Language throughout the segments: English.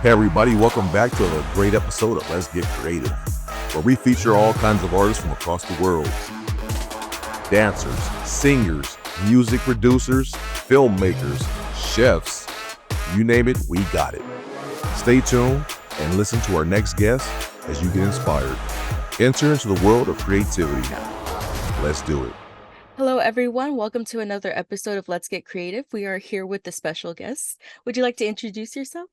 Hey everybody, welcome back to a great episode of Let's Get Creative, where we feature all kinds of artists from across the world. Dancers, singers, music producers, filmmakers, chefs, you name it, we got it. Stay tuned and listen to our next guest as you get inspired. Enter into the world of creativity. Let's do it. Hello, everyone. Welcome to another episode of Let's Get Creative. We are here with the special guest. Would you like to introduce yourself?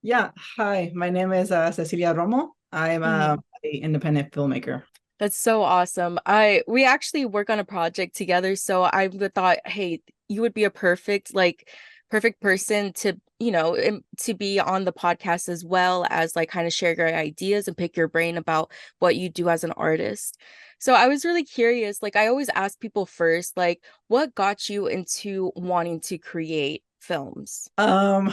Yeah, hi, my name is Cecilia Romo. I'm Mhm. an independent filmmaker. That's so awesome. We actually work on a project together, so I thought, hey, you would be a perfect person to, to be on the podcast as well as like kind of share your ideas and pick your brain about what you do as an artist. So I was really curious, like I always ask people first, like what got you into wanting to create films? Um,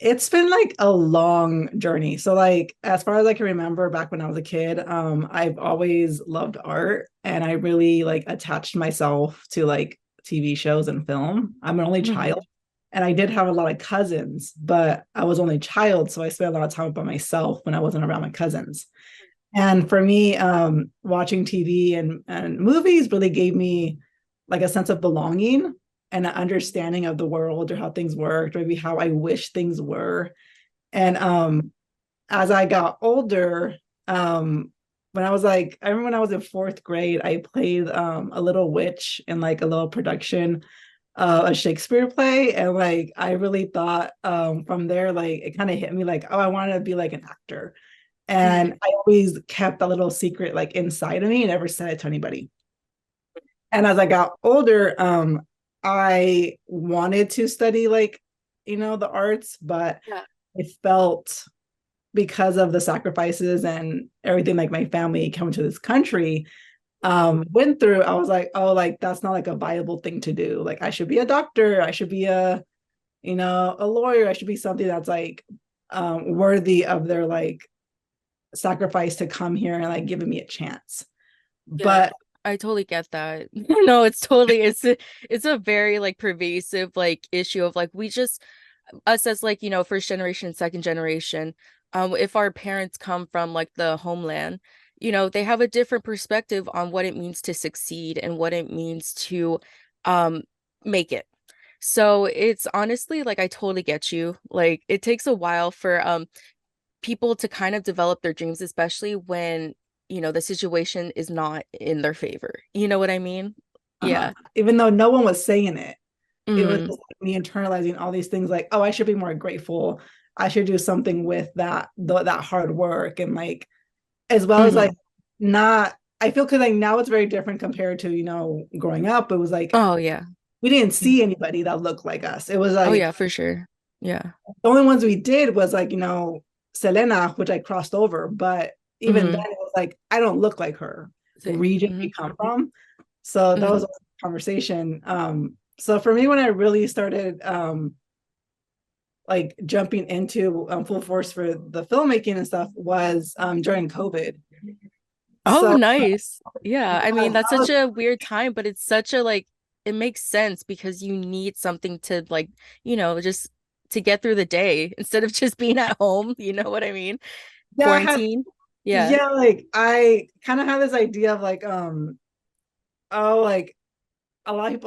it's been like a long journey. So like as far as I can remember back when I was a kid, I've always loved art and I really like attached myself to like TV shows and film. I'm an only child Mhm. and I did have a lot of cousins, but I was only child, so I spent a lot of time by myself when I wasn't around my cousins. And for me, watching TV and movies really gave me like a sense of belonging and an understanding of the world or how things worked, or maybe how I wish things were. And as I got older, when I was like, I remember when I was in fourth grade, I played a little witch in like a little production, a Shakespeare play. And like, I really thought from there, like, it kind of hit me like, oh, I want to be like an actor. And Mhm. I always kept a little secret like inside of me and never said it to anybody. And as I got older, I wanted to study like, the arts, but Yeah. I felt because of the sacrifices and everything like my family coming to this country went through, I was like, oh, like that's not like a viable thing to do. Like I should be a doctor, I should be a lawyer, I should be something that's like worthy of their like sacrifice to come here and like giving me a chance. Yeah, But I totally get that. No, it's a very like pervasive like issue of like we just us as like, first generation, second generation, if our parents come from like the homeland, they have a different perspective on what it means to succeed and what it means to um make it. So it's honestly like I totally get you. Like it takes a while for people to kind of develop their dreams, especially when, the situation is not in their favor. You know what I mean? Yeah. even though no one was saying it, it was Mm, just like me internalizing all these things like, oh, I should be more grateful. I should do something with that hard work and like as well as like hmm. not I feel because like now it's very different compared to growing up. It was like Oh yeah. we didn't Mhm. see anybody that looked like us. It was Oh like yeah, for sure. Yeah. the only ones we did was like Selena, which I crossed over, but even then Hmm. it was like I don't look like her Same. region we Hmm. come from. So that was Hmm. a conversation. So for me, when I really started like jumping into full force for the filmmaking and stuff was during COVID. Oh, So nice. Yeah. I yeah, mean, that that's such was a weird time, but it's such a like it makes sense because you need something to like, just to get through the day instead of just being at home. You know what I mean? yeah, I had Quarantine. Yeah. yeah, like I kind of had this idea of like oh like a lot of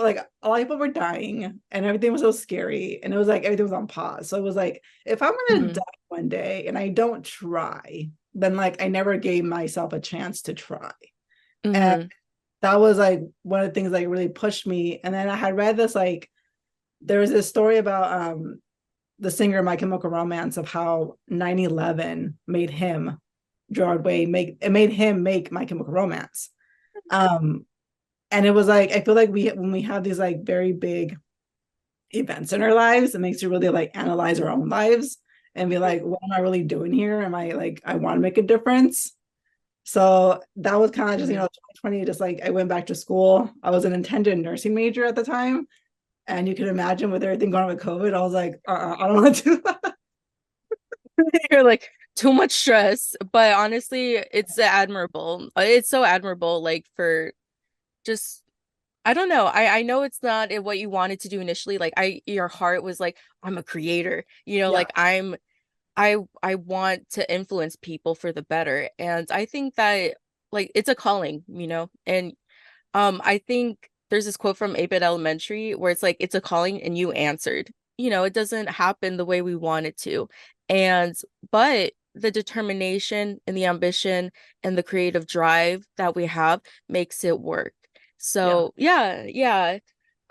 people were dying and everything was so scary and it was like everything was on pause. So it was like if I'm gonna die Hmm. one day and I don't try, then like I never gave myself a chance to try. And Hmm. that was like one of the things that like, really pushed me. And then I had read this like there was this story about the singer My Chemical Romance of how 9/11 made him Gerard Way make it made him make My Chemical Romance. Um and it was like I feel like we when we have these like very big events in our lives, it makes you really like analyze our own lives and be like, what am I really doing here? Am I like I want to make a difference? So that was kind of just, Hmm. 2020, just like I went back to school. I was an intended nursing major at the time. And you can imagine with everything going on with COVID, I was like, I don't want to do that. You're like too much stress, but honestly, it's admirable. It's so admirable, like for just I don't know. I know it's not what you wanted to do initially. Like your heart was like, I'm a creator, Yeah. like I'm. I want to influence people for the better. And I think that like it's a calling, you know. And I think there's this quote from 8 Elementary where it's like it's a calling and you answered. You know, it doesn't happen the way we want it to. And but the determination and the ambition and the creative drive that we have makes it work. Yeah. So yeah, yeah.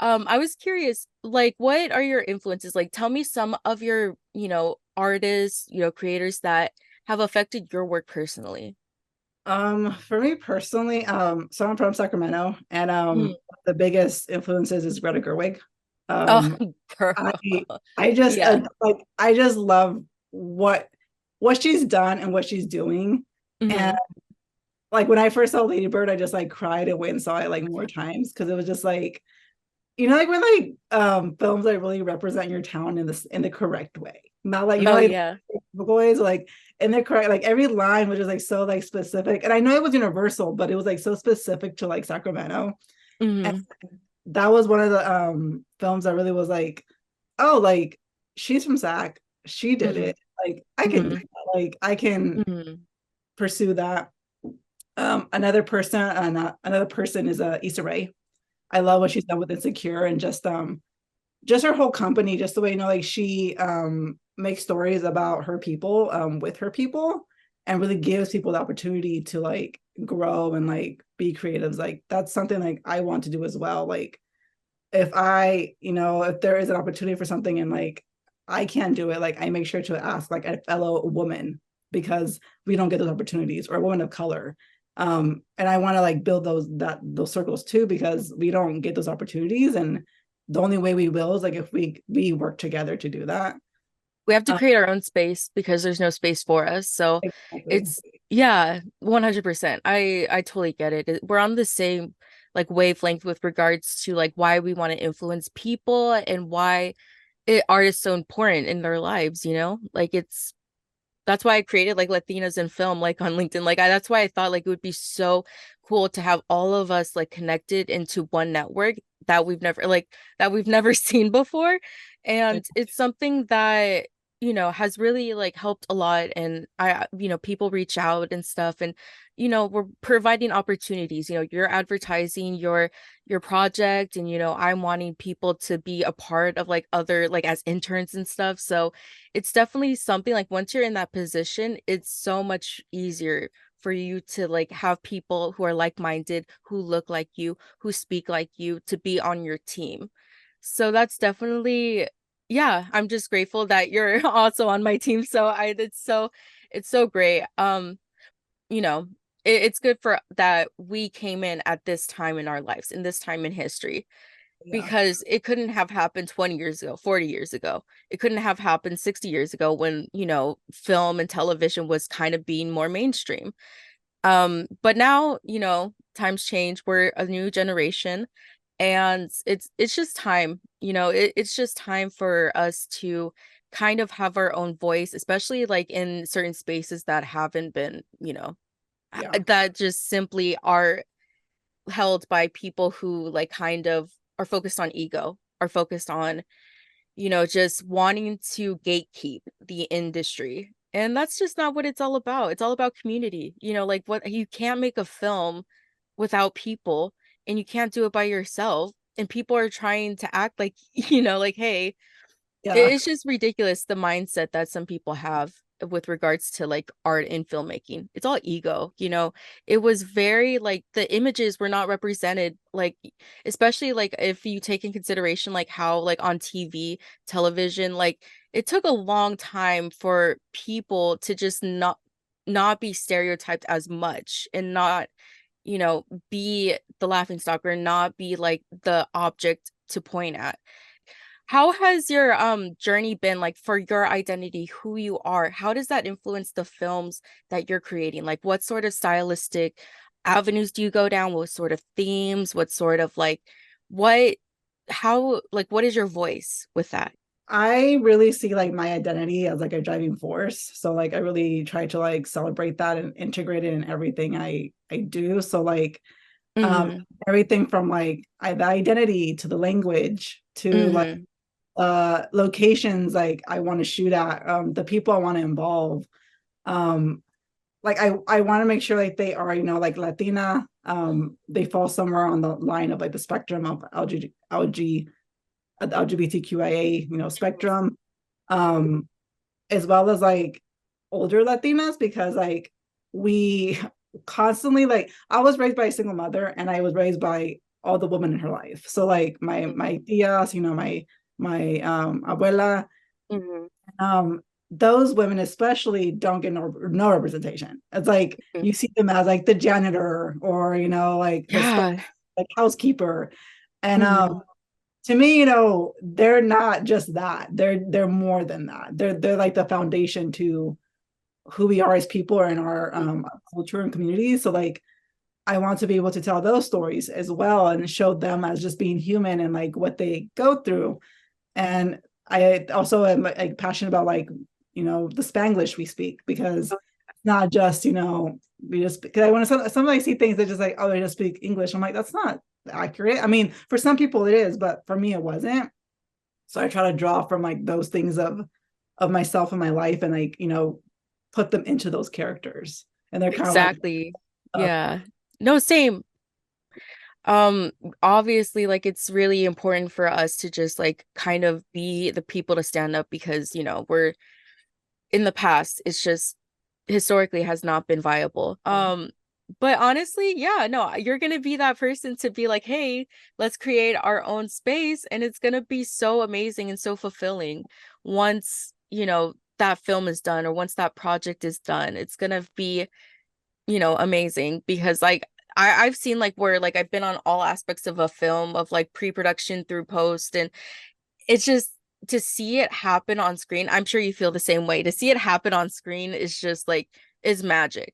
I was curious, like, what are your influences? Like, tell me some of your, artists, creators that have affected your work personally. For me personally, so I'm from Sacramento, and Mm. the biggest influences is Greta Gerwig. Oh, Um, girl. I just Yeah. like I just love what she's done and what she's doing. And Hmm. like when I first saw Lady Bird, I just like cried and went and saw it like more times because it was just like, like when like films that really represent your town in the correct way. Not like Oh, like yeah. boys like in the correct, like every line was just like so like specific. And I know it was universal, but it was like so specific to like Sacramento. And Hmm. that was one of the films that really was like, oh, like she's from Sac, she did Hmm. it. Like I can do Hmm. that. Like I can Hmm. pursue that. Another person is Issa Rae. I love what she's done with Insecure and just her whole company, just the way, like she makes stories about her people, with her people, and really gives people the opportunity to like grow and like be creatives. Like that's something like I want to do as well. Like if if there is an opportunity for something and like I can't do it, like I make sure to ask like a fellow woman, because we don't get those opportunities, or a woman of color. And I want to like build those circles too, because we don't get those opportunities, and the only way we will is like if we work together to do that. We have to Um, create our own space because there's no space for us. So exactly. it's yeah, 100%. I totally get it. We're on the same like wavelength with regards to like why we want to influence people and why art is so important in their lives, you know? Like that's why I created like Latinas in film, like on LinkedIn. That's why I thought like it would be so cool to have all of us like connected into one network that we've never seen before. And it's something that, has really like helped a lot. And people reach out and stuff. And, we're providing opportunities. You're advertising your project, and I'm wanting people to be a part of like other like as interns and stuff. So it's definitely something like once you're in that position, it's so much easier for you to like have people who are like-minded, who look like you, who speak like you to be on your team. So that's definitely, yeah, I'm just grateful that you're also on my team. So it's so great. You know, it's good for that we came in at this time in our lives, in this time in history, Yeah. because it couldn't have happened 20 years ago, 40 years ago. It couldn't have happened 60 years ago when, film and television was kind of being more mainstream. But now, times change. We're a new generation, and it's just time, it's just time for us to kind of have our own voice, especially like in certain spaces that haven't been, Yeah. that just simply are held by people who like kind of are focused on ego, are focused on, just wanting to gatekeep the industry. And that's just not what it's all about. It's all about community. Like what you can't make a film without people, and you can't do it by yourself. And people are trying to act like, like, hey, Yeah. it's just ridiculous the mindset that some people have with regards to like art and filmmaking. It's all ego, It was very like the images were not represented, like especially like if you take in consideration like how like on TV, television, like it took a long time for people to just not be stereotyped as much, and not, be the laughing stock, or not be like the object to point at. How has your journey been like for your identity, who you are? How does that influence the films that you're creating? Like what sort of stylistic avenues do you go down? What sort of themes? What sort of like what what is your voice with that? I really see like my identity as like a driving force. So like I really try to like celebrate that and integrate it in everything I do. So like um Mm-hmm. everything from like the identity to the language to Mm-hmm. locations like I want to shoot at, the people I want to involve. Like I want to make sure like they are, like Latina, they fall somewhere on the line of like the spectrum of LGBTQIA, spectrum, as well as like older Latinas, because like we constantly, like, I was raised by a single mother and I was raised by all the women in her life. So like my tias, my abuela, Mm-hmm. those women especially don't get no representation. It's like you see them as like the janitor or like Yeah. like housekeeper. And Mm-hmm. to me, they're not just that. They're more than that. They're like the foundation to who we are as people and our culture and community. So like I want to be able to tell those stories as well and show them as just being human and like what they go through. And I also am like passionate about like, the Spanglish we speak, because it's not just, we just, because I want to, sometimes I see things that just like, oh, they just speak English. I'm like, that's not accurate. I mean, for some people it is, but for me it wasn't. So I try to draw from like those things of myself and my life and like, put them into those characters. And they're kind of like, Exactly. Yeah. No, same. Um, Obviously, like it's really important for us to just like kind of be the people to stand up because, we're in the past, it's just historically has not been viable. But honestly, yeah, no, you're gonna be that person to be like, hey, let's create our own space, and it's gonna be so amazing and so fulfilling once, that film is done or once that project is done. It's gonna be, amazing because like I've seen like where like I've been on all aspects of a film of like pre-production through post, and it's just to see it happen on screen. I'm sure you feel the same way. To see it happen on screen is just like is magic,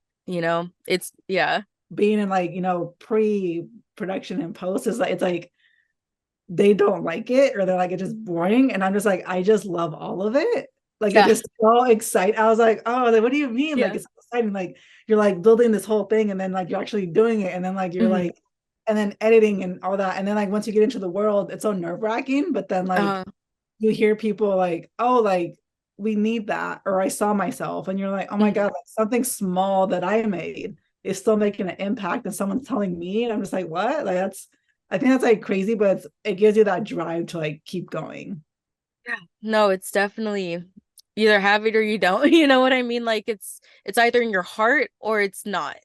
It's yeah. being in like, pre-production and post is like, it's like they don't like it or they're like, it's just boring. And I'm just like, I just love all of it. Like it Yeah. just so exciting. I was like, oh, like, what do you mean? Like Yeah. it's so exciting. Like you're like building this whole thing and then like you're actually doing it. And then like you're Mhm. like, and then editing and all that. And then like once you get into the world, it's so nerve-wracking. But then like Uh, you hear people like, oh, like we need that, or I saw myself, and you're like, oh my mhm. God, like something small that I made is still making an impact, and someone's telling me, and I'm just like, what? Like I think that's like crazy, but it gives you that drive to like keep going. Yeah. No, it's definitely either have it or you don't. You know what I mean? Like it's either in your heart or it's not.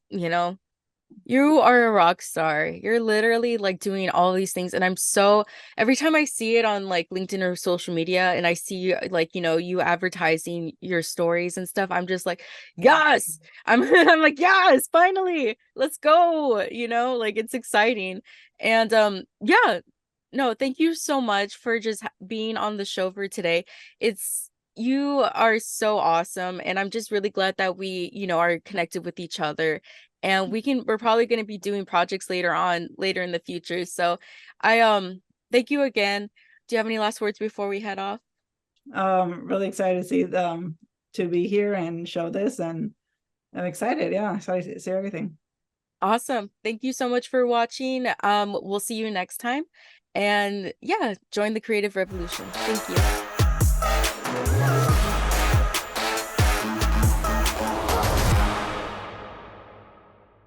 You are a rock star. You're literally like doing all these things. And I'm so, every time I see it on like LinkedIn or social media and I see like, you advertising your stories and stuff, I'm just like, yes, I'm like, yes, finally, let's go. Like it's exciting. And yeah, no, thank you so much for just being on the show for today. You are so awesome. And I'm just really glad that we, are connected with each other, and we're probably going to be doing projects later in the future. So I thank you again. Do you have any last words before we head off? Really excited to see to be here and show this, and I'm excited. Yeah, excited to see everything. Awesome. Thank you so much for watching. We'll see you next time. And yeah, join the creative revolution. Thank you.